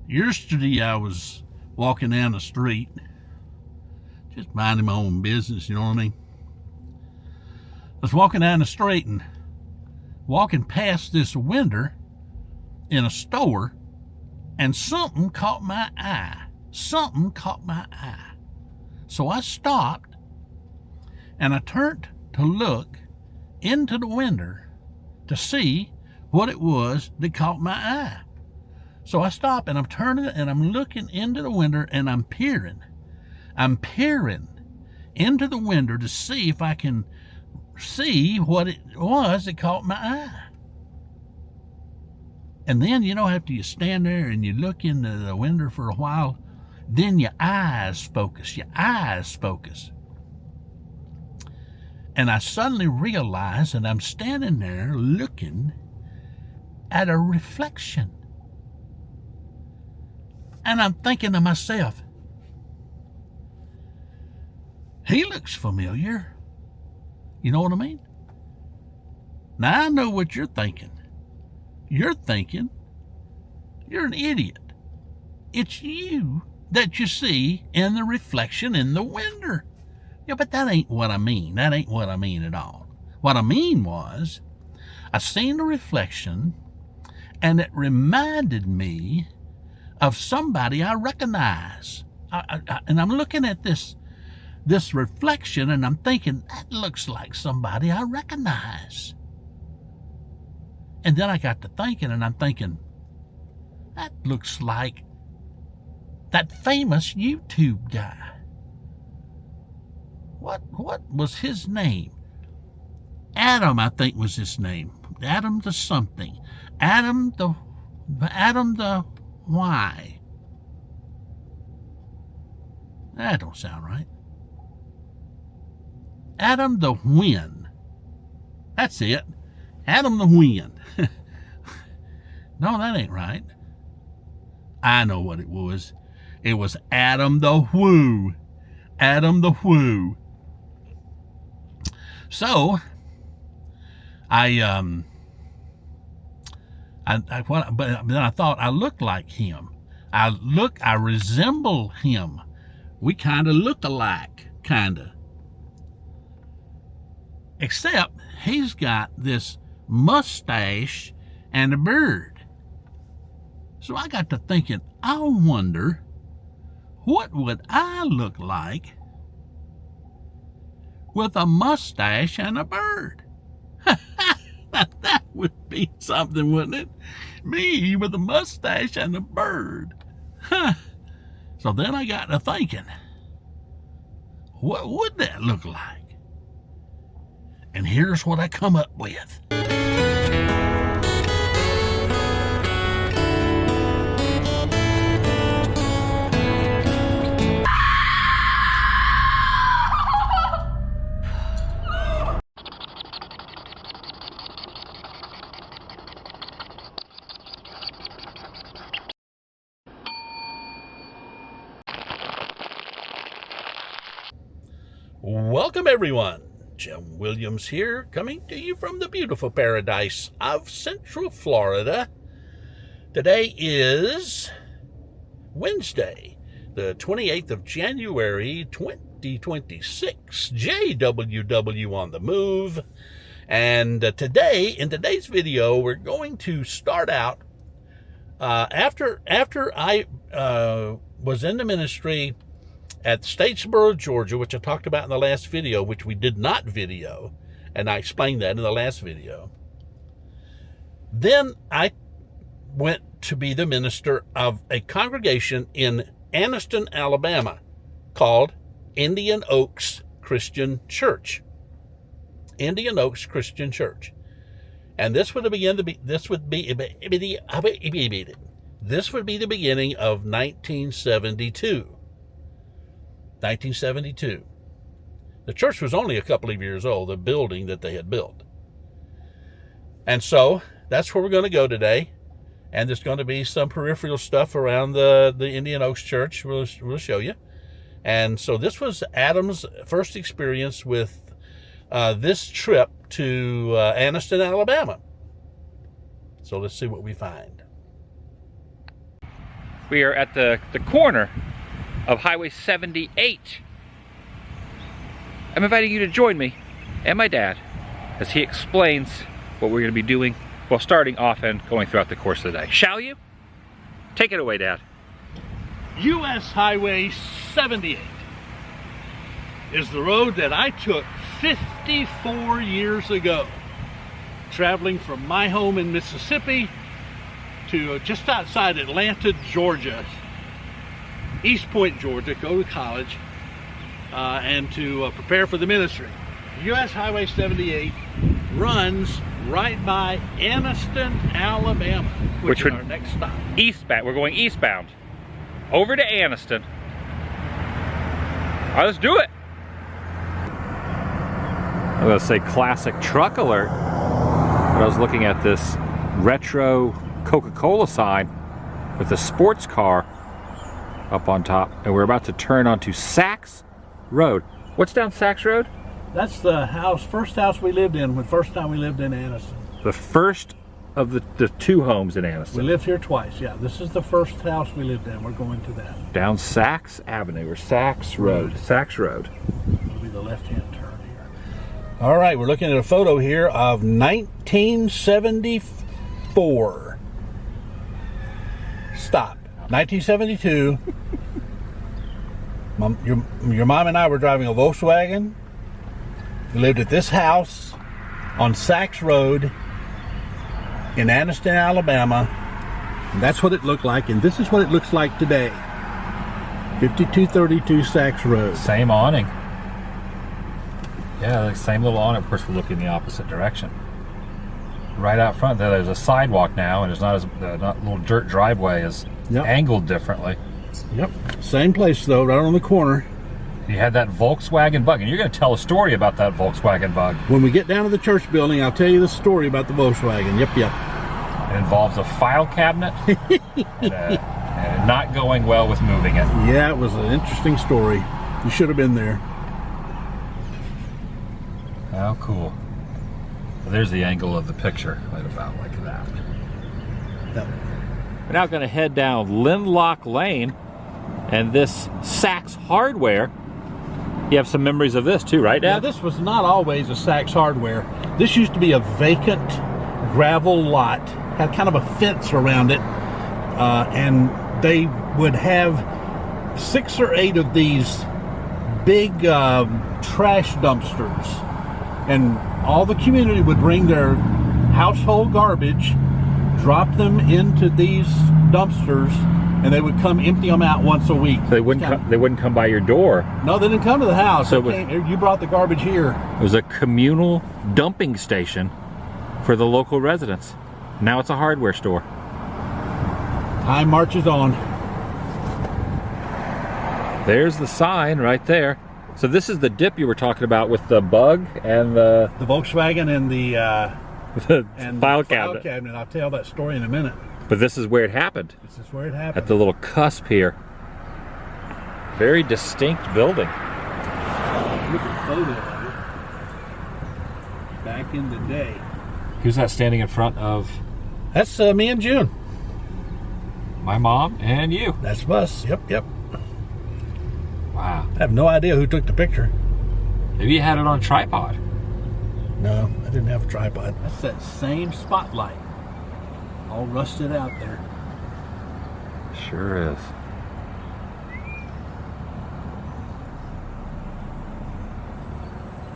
Yesterday I was walking down the street, just minding my own business, you know what I mean? I was walking down the street and walking past this window in a store, and something caught my eye. Something caught my eye. So I stopped and I turned to look into the window to see what it was that caught my eye. So I stop and I'm turning and I'm looking into the window and I'm peering. I'm peering into the window to see if I can see what it was that caught my eye. And then, after you stand there and you look into the window for a while, then your eyes focus. And I suddenly realize that I'm standing there looking at a reflection. And I'm thinking to myself, he looks familiar. You know what I mean? Now I know what you're thinking. You're thinking you're an idiot. It's you that you see in the reflection in the window. Yeah, but that ain't what I mean. That ain't what I mean at all. What I mean was, I seen the reflection, and it reminded me of somebody I recognize. And I'm looking at this reflection, and I'm thinking, that looks like somebody I recognize. And then I got to thinking, and I'm thinking, that looks like that famous YouTube guy. What was his name? Adam, I think, was his name. Adam the something. Adam the why? That don't sound right. Adam the when. That's it. Adam the when. No, that ain't right. I know what it was. It was Adam the who. Adam the who. So, but then I thought I looked like him. I resemble him. We kind of look alike, kind of. Except he's got this mustache and a beard. So I got to thinking, I wonder, what would I look like with a mustache and a beard? That would be something, wouldn't it? Me with a mustache and a beard. So then I got to thinking, what would that look like? And here's what I come up with. Welcome, everyone. Jim Williams here, coming to you from the beautiful paradise of Central Florida. Today is Wednesday, the 28th of January, 2026. JWW on the move. And today, in today's video, we're going to start out after I was in the ministry at Statesboro, Georgia, which I talked about in the last video, which we did not video, and I explained that in the last video. Then I went to be the minister of a congregation in Anniston, Alabama, called Indian Oaks Christian Church. Indian Oaks Christian Church. And this would be the beginning of 1972. 1972. The church was only a couple of years old, the building that they had built. And so that's where we're going to go today. And there's going to be some peripheral stuff around the Indian Oaks Church we'll show you. And so this was Adam's first experience with this trip to Anniston, Alabama. So let's see what we find. We are at the corner of Highway 78. I'm inviting you to join me and my dad as he explains what we're going to be doing, well, starting off and going throughout the course of the day. Shall you? Take it away, Dad. U.S. Highway 78 is the road that I took 54 years ago, traveling from my home in Mississippi to just outside Atlanta, Georgia, East Point, Georgia, go to college and to prepare for the ministry. U.S. Highway 78 runs right by Anniston, Alabama, which is our next stop. Eastbound. We're going eastbound over to Anniston. All right, let's do it. I'm going to say classic truck alert, but I was looking at this retro Coca-Cola sign with a sports car up on top, and we're about to turn onto Sachs Road. What's down Sachs Road? That's the first house we lived in, the first time we lived in Anniston. The first of the two homes in Anniston. We lived here twice, yeah. This is the first house we lived in. We're going to that. Down Sachs Avenue, or Sachs Road. Sachs Road. It'll be the left-hand turn here. All right, we're looking at a photo here of 1974. Stop. 1972. Your mom and I were driving a Volkswagen. We lived at this house on Sachs Road in Anniston, Alabama. And that's what it looked like, and this is what it looks like today. 5232 Sachs Road. Same awning. Yeah, the same little awning. Of course, we're looking the opposite direction. Right out front there, there's a sidewalk now, and it's not as not little dirt driveway is angled differently. Yep, same place though, right on the corner. You had that Volkswagen Bug, and you're going to tell a story about that Volkswagen Bug. When we get down to the church building, I'll tell you the story about the Volkswagen. Yep. It involves a file cabinet and not going well with moving it. Yeah, it was an interesting story. You should have been there. How cool. Well, there's the angle of the picture, right about like that. Yep. We're now going to head down Linlock Lane, and this Sachs Hardware. You have some memories of this too, right, Dad? Yeah, this was not always a Sachs Hardware. This used to be a vacant gravel lot, had kind of a fence around it, and they would have 6 or 8 of these big trash dumpsters, and all the community would bring their household garbage, drop them into these dumpsters, and they would come empty them out once a week. So they wouldn't come by your door. No, they didn't come to the house. So you brought the garbage here. It was a communal dumping station for the local residents. Now it's a hardware store. Time marches on. There's the sign right there. So this is the dip you were talking about with the Bug and the Volkswagen and the file cabinet. I'll tell that story in a minute. But this is where it happened. This is where it happened. At the little cusp here. Very distinct building. Look at the photo of it. Back in the day. Who's that standing in front of? That's me and June. My mom and you. That's us. Yep. Wow. I have no idea who took the picture. Maybe you had it on a tripod. No, I didn't have a tripod. That's that same spotlight. All rusted out there. Sure is.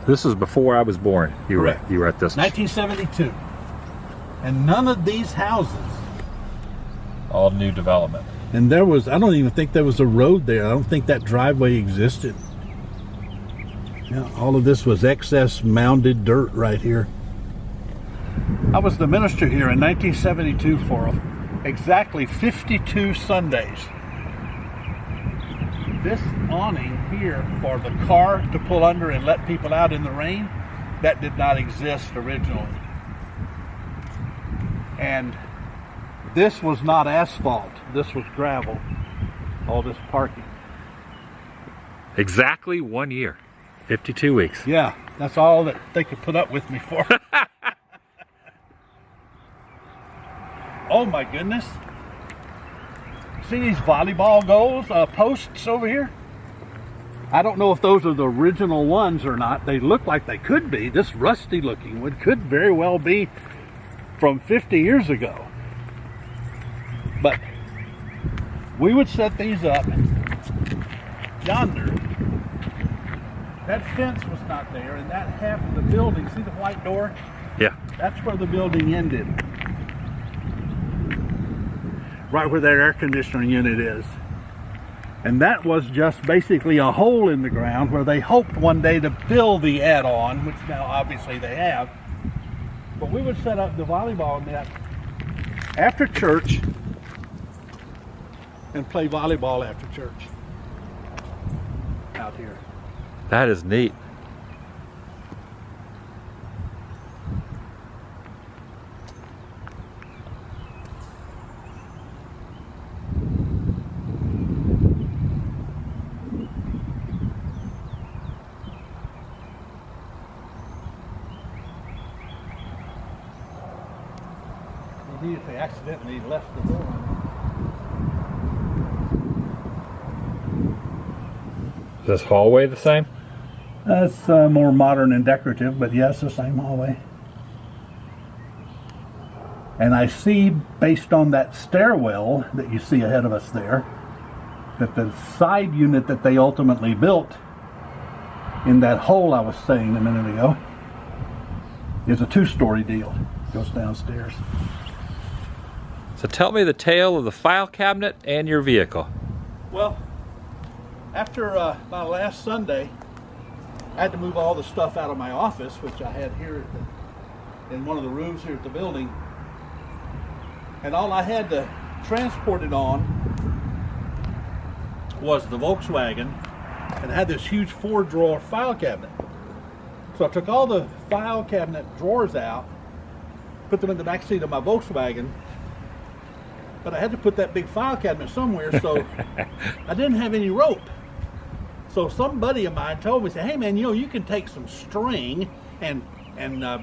This is before I was born. You were at this. 1972. And none of these houses. All new development. And there was, I don't even think there was a road there. I don't think that driveway existed. Yeah, all of this was excess mounded dirt right here. I was the minister here in 1972 for exactly 52 Sundays. This awning here for the car to pull under and let people out in the rain, that did not exist originally. And this was not asphalt, this was gravel, all this parking. Exactly 1 year, 52 weeks. Yeah, that's all that they could put up with me for. Oh my goodness. See these volleyball goals, posts over here? I don't know if those are the original ones or not. They look like they could be. This rusty looking one could very well be from 50 years ago. But we would set these up yonder. That fence was not there, and that half of the building, see the white door? Yeah. That's where the building ended. Right where that air conditioning unit is. And that was just basically a hole in the ground where they hoped one day to fill the add-on, which now obviously they have. But we would set up the volleyball net after church and play volleyball after church out here. That is neat. If they accidentally left the door. Is this hallway the same? That's more modern and decorative, but yes, the same hallway. And I see, based on that stairwell that you see ahead of us there, that the side unit that they ultimately built in that hole I was saying a minute ago is a two-story deal. It goes downstairs. So tell me the tale of the file cabinet and your vehicle. Well, after my last Sunday, I had to move all the stuff out of my office, which I had here in one of the rooms here at the building. And all I had to transport it on was the Volkswagen, and it had this huge 4-drawer file cabinet. So I took all the file cabinet drawers out, put them in the back seat of my Volkswagen, but I had to put that big file cabinet somewhere, so I didn't have any rope. So some buddy of mine told me, said, hey man, you know, you can take some string and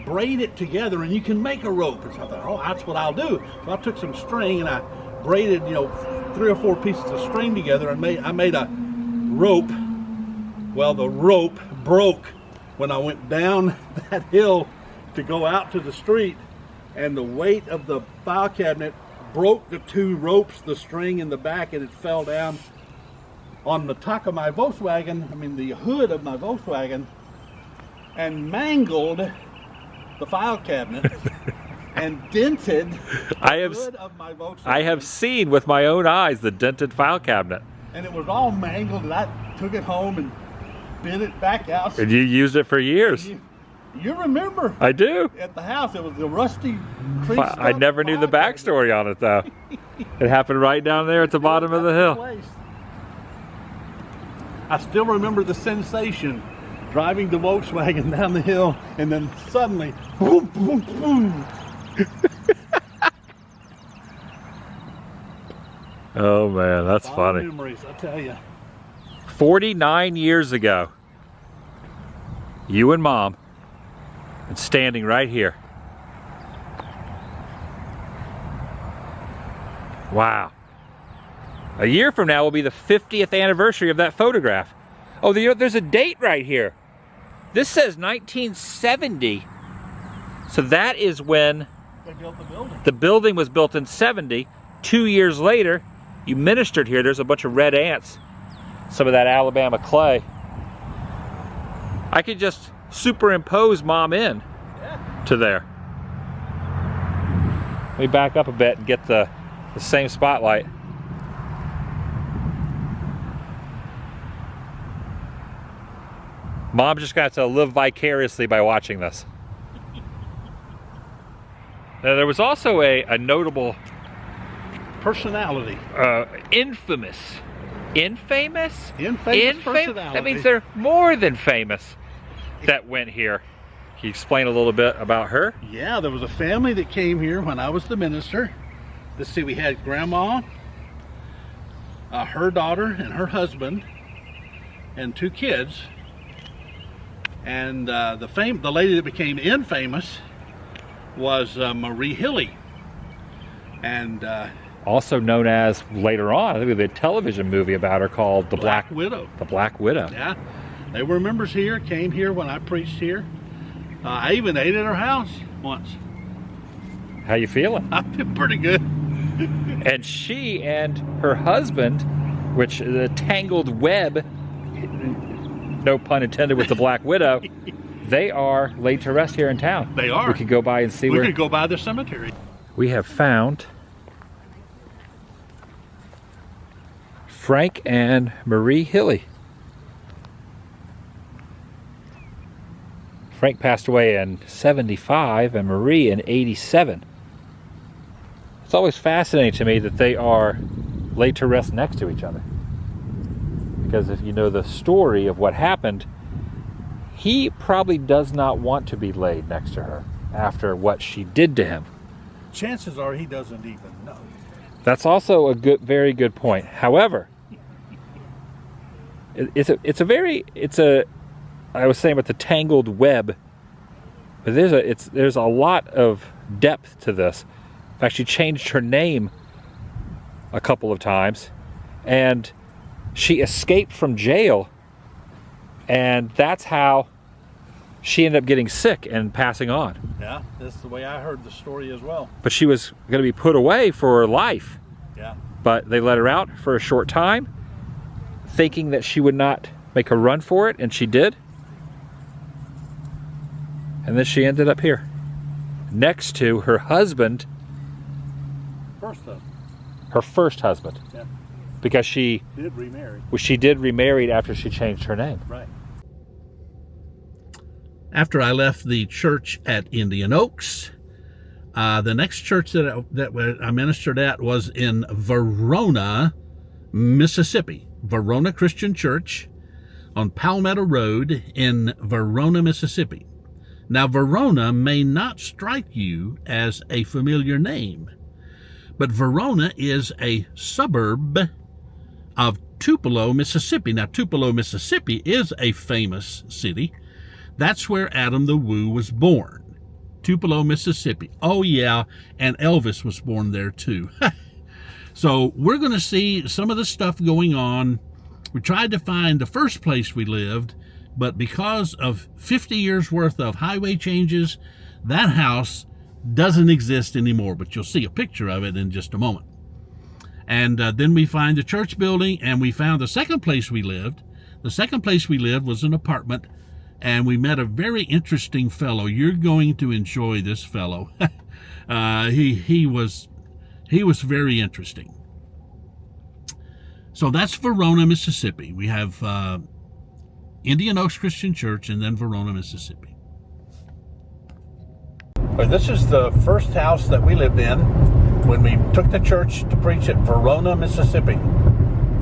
braid it together and you can make a rope. And so I thought, oh, that's what I'll do. So I took some string and I braided, 3 or 4 pieces of string together and I made a rope. Well, the rope broke when I went down that hill to go out to the street, and the weight of the file cabinet broke the 2 ropes, the string in the back, and it fell down on the top of my Volkswagen, the hood of my Volkswagen, and mangled the file cabinet and dented the hood of my Volkswagen. I have seen with my own eyes the dented file cabinet. And it was all mangled, and I took it home and bent it back out. And you used it for years. You remember? I do. At the house, it was the rusty, creased up I never knew the backstory on it, though. It happened right down there at the bottom of the hill. I still remember the sensation driving the Volkswagen down the hill, and then suddenly, boom, boom, boom. Oh man, that's funny. Memories, I tell you. 49 years ago, you and Mom, and standing right here. Wow. A year from now will be the 50th anniversary of that photograph. Oh, there's a date right here. This says 1970. So that is when they built the building. The building was built in 70. 2 years later, you ministered here. There's a bunch of red ants. Some of that Alabama clay. I could just superimpose Mom in to there. Let me back up a bit and get the same spotlight. Mom's just got to live vicariously by watching this. Now, there was also a notable personality. Infamous personality. That means they're more than famous that went here. Can you explain a little bit about her? Yeah, there was a family that came here when I was the minister. Let's see, we had Grandma, her daughter and her husband, and 2 kids. And the lady that became infamous was Marie Hilly. And also known as, later on, I think there'll be a television movie about her called The Black Widow. The Black Widow. Yeah. They were members here, came here when I preached here. I even ate at her house once. How you feeling? I feel pretty good. And she and her husband, which is a tangled web, no pun intended, with the Black Widow, they are laid to rest here in town. They are. We could go by and see where. We could go by the cemetery. We have found Frank and Marie Hilly. Frank passed away in 75 and Marie in 87. It's always fascinating to me that they are laid to rest next to each other. Because if you know the story of what happened, he probably does not want to be laid next to her after what she did to him. Chances are he doesn't even know. That's also a very good point. However, I was saying about the tangled web, but there's a lot of depth to this. In fact, she changed her name a couple of times, and she escaped from jail, and that's how she ended up getting sick and passing on. Yeah, that's the way I heard the story as well. But she was going to be put away for life. Yeah. But they let her out for a short time, thinking that she would not make a run for it, and she did. And then she ended up here, next to her husband. First husband. Her first husband. Yeah. Because she did remarry. Well, she did remarry after she changed her name. Right. After I left the church at Indian Oaks, the next church that I ministered at was in Verona, Mississippi. Verona Christian Church on Palmetto Road in Verona, Mississippi. Now, Verona may not strike you as a familiar name, but Verona is a suburb of Tupelo, Mississippi. Now, Tupelo, Mississippi is a famous city. That's where Adam the Woo was born. Tupelo, Mississippi. Oh, yeah, and Elvis was born there, too. So we're going to see some of the stuff going on. We tried to find the first place we lived, but because of 50 years worth of highway changes, that house doesn't exist anymore. But you'll see a picture of it in just a moment. And then we find the church building, and we found the second place we lived. The second place we lived was an apartment, and we met a very interesting fellow. You're going to enjoy this fellow. He was very interesting. So that's Verona, Mississippi. We have Indian Oaks Christian Church, and then Verona, Mississippi. Well, this is the first house that we lived in when we took the church to preach at Verona, Mississippi.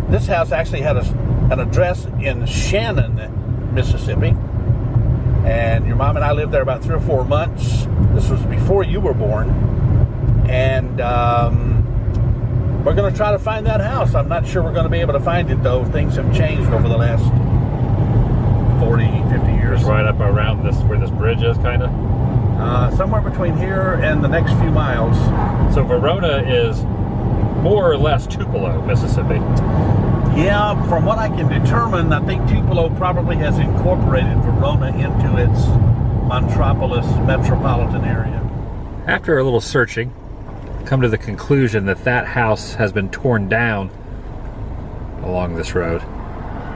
This house actually had an address in Shannon, Mississippi. And your mom and I lived there about 3 or 4 months. This was before you were born. And we're going to try to find that house. I'm not sure we're going to be able to find it, though. Things have changed over the last 40, 50 years. Right up around where this bridge is, kind of? Somewhere between here and the next few miles. So Verona is more or less Tupelo, Mississippi. Yeah, from what I can determine, I think Tupelo probably has incorporated Verona into its metropolis metropolitan area. After a little searching, come to the conclusion that that house has been torn down along this road.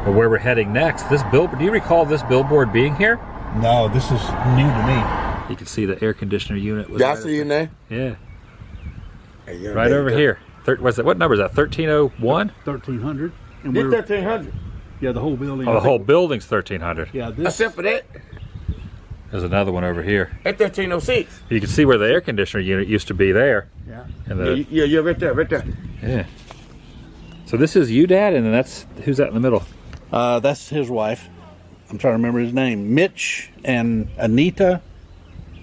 But where we're heading next, do you recall this billboard being here? No, this is new to me. You can see the air conditioner unit. Y'all see your name? Yeah. Hey, right over here. What number is that? 1301? 1300. And we're 1300. Yeah, the whole building. Oh, the whole building's 1300. Yeah, except for that. There's another one over here. At 1306. You can see where the air conditioner unit used to be there. Yeah. And yeah, right there. Yeah. So this is you, Dad, and then who's that in the middle? That's his wife. I'm trying to remember his name. Mitch and Anita.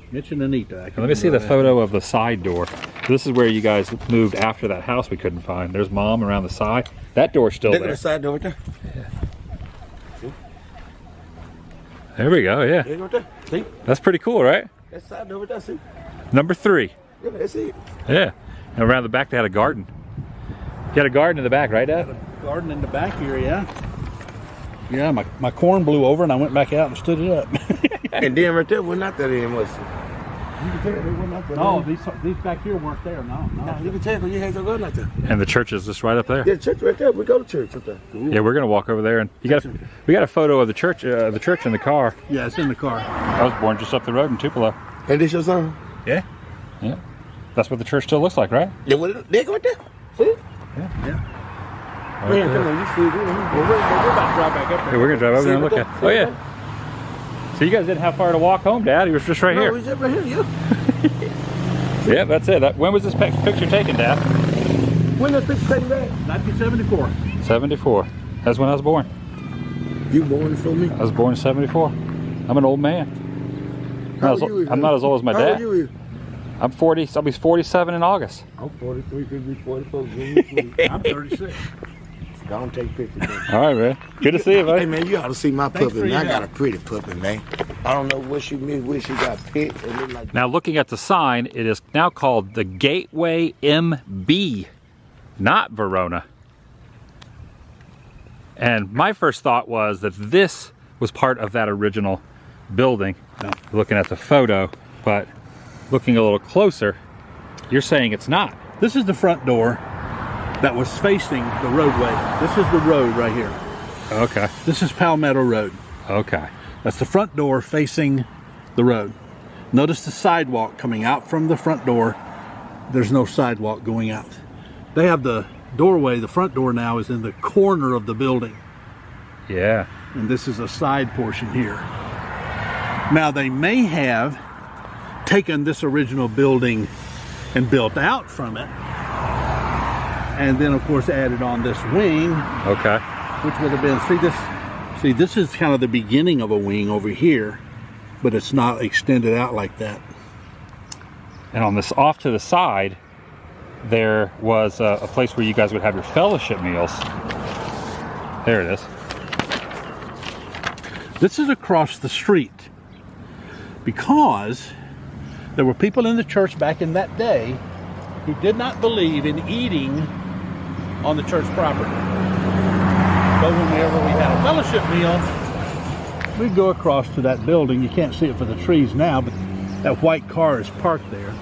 Mitch and Anita. Let me see the photo of the side door. This is where you guys moved after that house we couldn't find. There's Mom around the side. That door's still there. Look at the side door right there. Yeah. There we go, yeah. Right there. See? That's pretty cool, right? That side door right there, see? Number 3. Yeah, that's it. Yeah. And around the back they had a garden. had a garden in the back, right, Dad? Got a garden in the back here, yeah. Yeah, my corn blew over and I went back out and stood it up. And then right there, we're not that in, was it? You can tell they were not that No, in. these back here weren't there, no. You can tell because you had no garden like that. And the church is just right up there. Yeah, church right there. We go to church up there. Yeah, we're gonna walk over there, and we got a photo of the church in the car. Yeah, it's in the car. I was born just up the road in Tupelo. And this your son? Yeah? Yeah, that's what the church still looks like, right? Yeah, they go right there. See? Yeah. Man, come on, you see it. We're about to drive back up there. Yeah, we're gonna drive over there and look at it. Oh yeah. So you guys didn't have far to walk home, Dad. He was just right No, here. he's right here, yeah. Yeah, that's it. When was this picture taken, Dad? When that picture taken back? 1974. 74. That's when I was born. You born for me? I was born in 74. I'm an old man. I'm not as old as my How dad. old you? I'm 40. I'll be 47 in August. I'm 43, could be 44. I'm 36. Don't take pictures, man. All right, man. Good to see you, buddy. Hey, man, you ought to see my Thanks puppy, for man. I your got a help. pretty puppy, man. I don't know what she missed, where she got picked. And look like Now, looking at the sign, it is now called the Gateway MB, not Verona. And my first thought was that this was part of that original building, looking at the photo, but looking a little closer, you're saying it's not. This is the front door that was facing the roadway. This is the road right here. Okay, This is Palmetto Road. okay. That's the front door facing the road. Notice the sidewalk coming out from the front door. There's no sidewalk going out. They have the doorway, the front door now is in the corner of the building. Yeah, And this is a side portion here. Now they may have taken this original building and built out from it. And then of course added on this wing, okay. which would have been, see this is kind of the beginning of a wing over here, but it's not extended out like that. And on this, off to the side, there was a place where you guys would have your fellowship meals. There it is. This is across the street because there were people in the church back in that day who did not believe in eating on the church property. But whenever we had a fellowship meal, we'd go across to that building. You can't see it for the trees now, but that white car is parked there.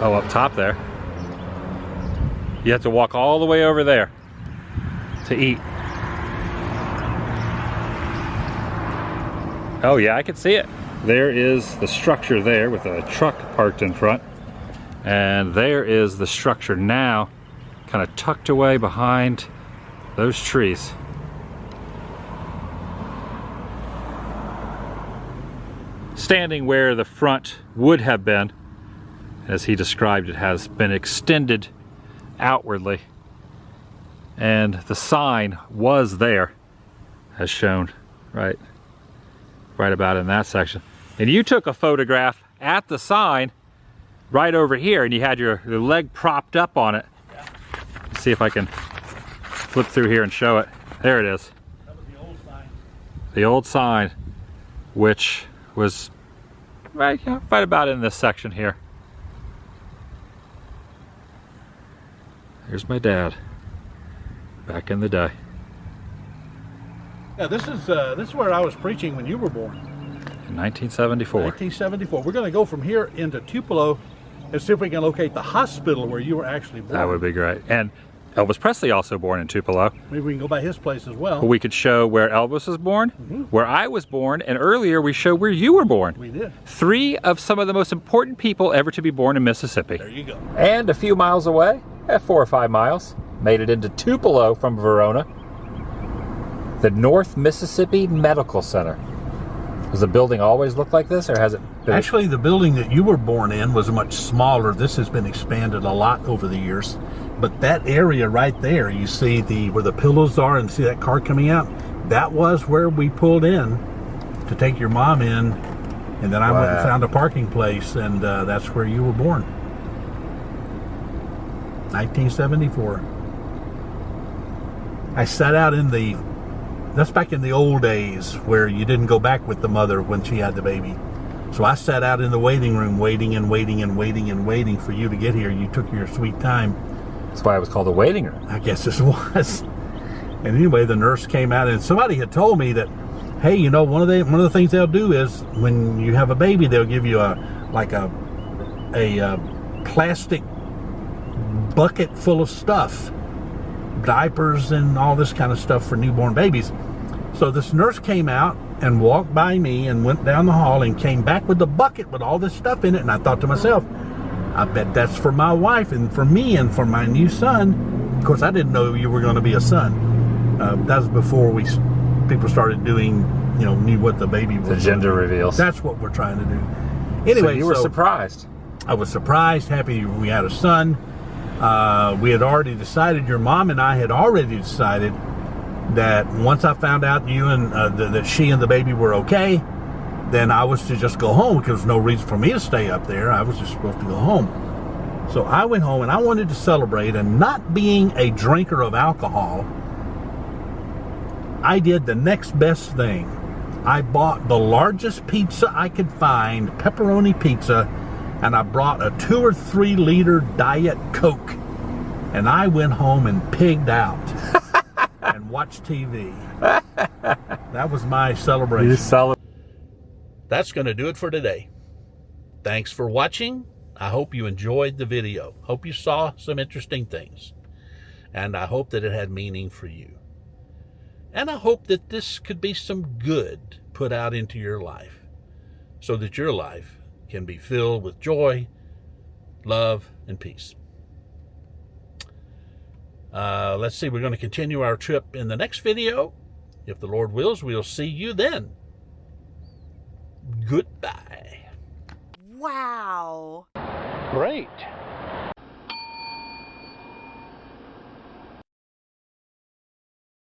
Oh, up top there. You have to walk all the way over there to eat. Oh yeah, I can see it. There is the structure there with a truck parked in front. And there is the structure now, kind of tucked away behind those trees. Standing where the front would have been, as he described, it has been extended outwardly. And the sign was there, as shown right about in that section. And you took a photograph at the sign right over here, and you had your leg propped up on it. Let's see if I can flip through here and show it. There it is. That was the old sign. The old sign, which was right about in this section here. Here's my dad, back in the day. Yeah, this is where I was preaching when you were born. In 1974. 1974. We're going to go from here into Tupelo and see if we can locate the hospital where you were actually born. That would be great. And Elvis Presley also born in Tupelo. Maybe we can go by his place as well. We could show where Elvis was born, where I was born, and earlier we showed where you were born. We did. 3 of some of the most important people ever to be born in Mississippi. There you go. And a few miles away, at 4 or 5 miles, made it into Tupelo from Verona, the North Mississippi Medical Center. Does the building always look like this, or has it been? Actually, the building that you were born in was much smaller. This has been expanded a lot over the years. But that area right there, you see where the pillows are and see that car coming out? That was where we pulled in to take your mom in. And then I went and found a parking place, and that's where you were born. 1974. I sat out that's back in the old days where you didn't go back with the mother when she had the baby. So I sat out in the waiting room waiting and waiting and waiting and waiting for you to get here. You took your sweet time. That's why it was called the waiting room. I guess it was. And anyway, the nurse came out, and somebody had told me that, hey, you know, one of the things they'll do is when you have a baby, they'll give you a plastic bucket full of stuff, diapers and all this kind of stuff for newborn babies. So this nurse came out and walked by me and went down the hall and came back with the bucket with all this stuff in it. And I thought to myself, I bet that's for my wife and for me and for my new son. Of course, I didn't know you were going to be a son. That was before people started doing, you know, knew what the baby was. The gender reveals. That's what we're trying to do. Anyway, so you were surprised. I was surprised, happy we had a son. We had already decided, your mom and I had already decided that once I found out you and that she and the baby were okay, then I was to just go home because there was no reason for me to stay up there. I was just supposed to go home. So I went home and I wanted to celebrate, and not being a drinker of alcohol, I did the next best thing. I bought the largest pizza I could find, pepperoni pizza, and I brought a 2 or 3 liter Diet Coke, and I went home and pigged out and watched TV. That was my celebration. That's going to do it for today. Thanks for watching. I hope you enjoyed the video. Hope you saw some interesting things. And I hope that it had meaning for you. And I hope that this could be some good put out into your life, so that your life can be filled with joy, love, and peace. Let's see, we're going to continue our trip in the next video. If the Lord wills, we'll see you then. Goodbye. Wow. Great.